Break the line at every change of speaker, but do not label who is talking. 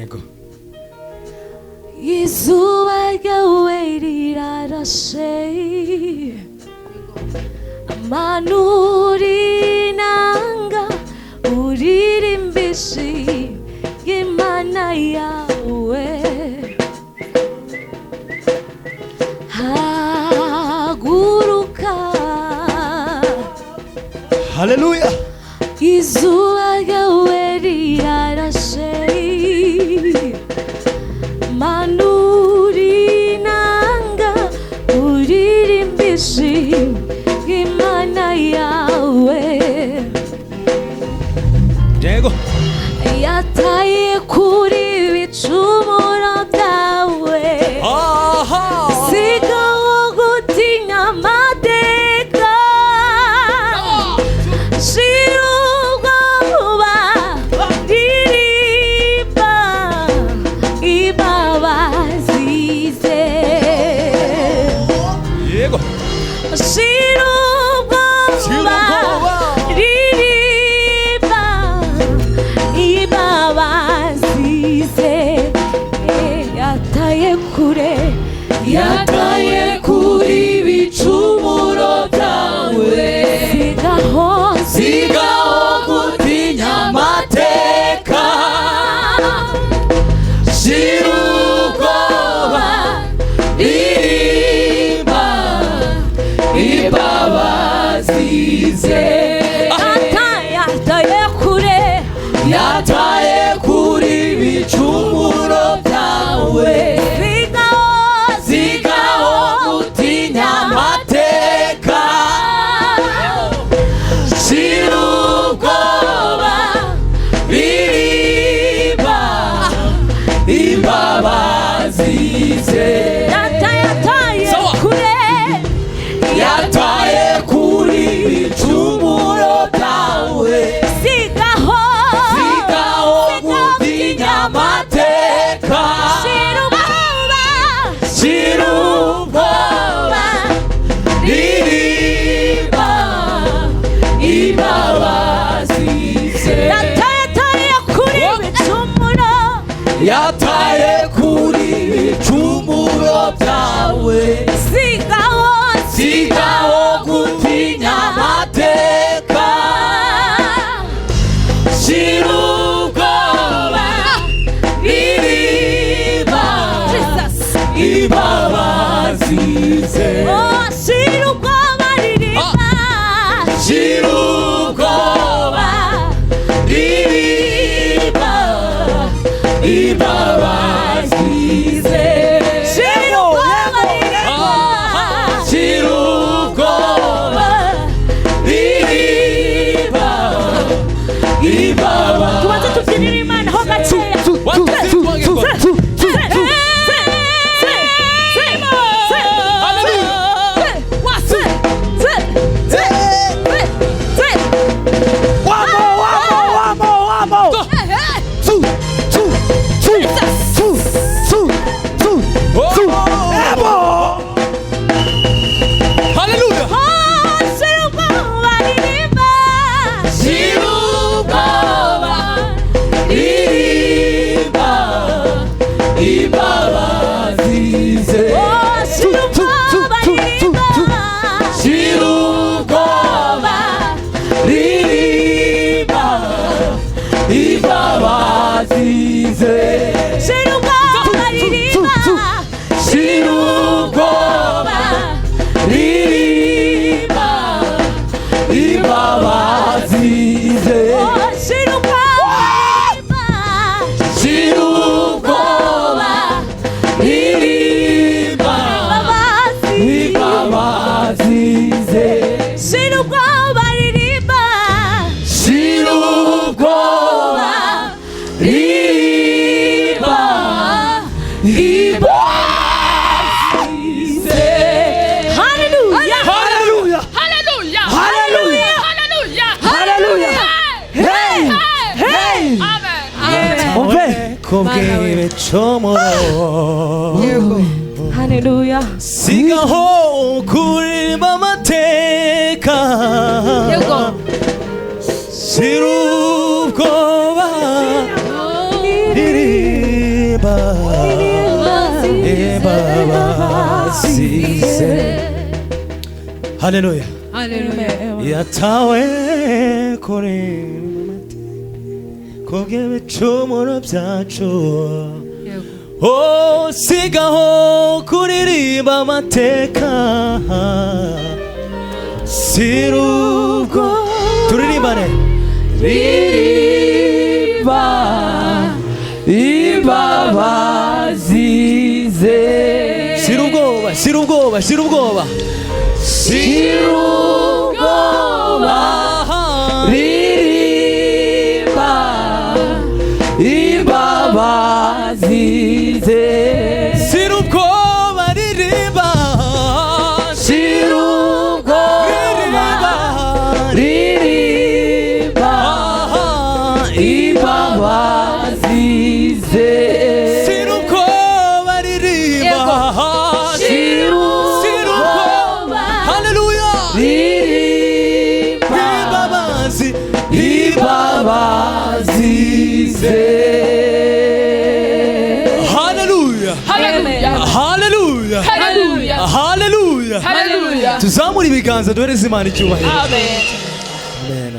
Yego.
이zuba ryawe rirarashe amanuri nanga uririmbishi Imana yawe haguruka
Hallelujah.
이zuba ryawe rirarashe 만우리 난가 우리림비시 Imana yawe
Yego.
yataye kuri bicumuro byawe sigaho gutinya amateka shira ubwoba ririmba imbabazi ze
Yego.
shira ubwoba ririmba imbabazi ze yataye kuri ibicumuro byawe sigaho
gutinya amateka shira ubwoba ririmba imbabazi ze yataye kuri ibicumuro byawe sigaho gutinya amateka shira ubwoba ririmba imbabazi ze yataye kuri ibicumuro byawe sigaho gutinya amateka shira ubwoba ririmba imbabazi ze yataye kuri ibicumuro byawe sigaho gutinya amateka shira ubwoba ririmba imbabazi ze shira ubwoba ririmba imbabazi ze shira ubwoba ririmba imbabazi
tubanze tubyinira Imana ho gakeya 할렐루야
sigaho kuri amateka shira ubwoba bazize. Haleluya. Yatawe kure kubw'ibicumuro byacu. Oh, sigaho kuririmba amateka. Sirubwo turirimbane.
Riba ibabazize.
Sirubwoba, sirubwoba, sirubwoba.
Sirubwoba. Riba ibabazize.
Sirubwoba ririmba.
Sirubwoba ririmba ibabazize.
Sirubwoba ririmba.
Sirubwoba
Hallelujah.
ririmba
Ibabazi,
ibabazize.
Hallelujah.
Hallelujah.
Hallelujah.
Hallelujah.
Hallelujah.
Hallelujah.
Tuzamura ibiganza duhereze Imana icyubahiro.
Amen.
Amen.